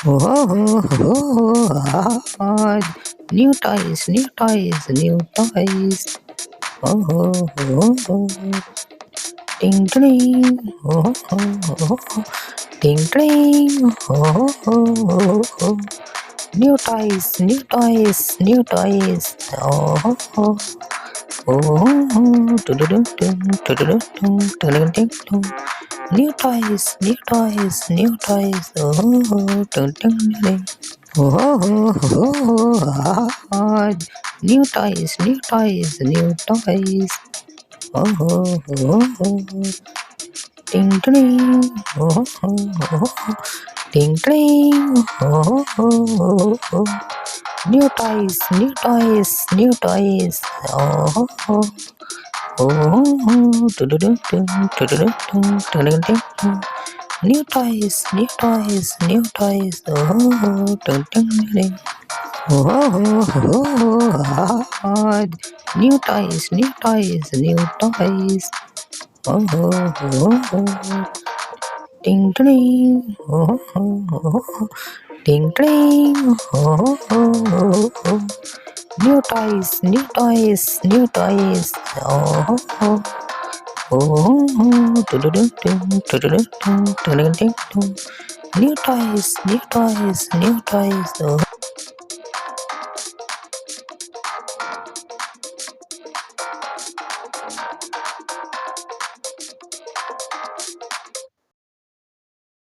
Oh, new toys, new toys, new toys. Oh, ding ding. Ding ding. New toys, new toys, new toys. New toys, new toys, new toys. New toys, new toys, new toys. Ding ding, ding ding. New toys, new toys, new toys. New toys, new toys, new toys. New toys, new toys, new toys. Ding ding, ding ding. New toys, new toys, new toys. New toys, new toys, new toys.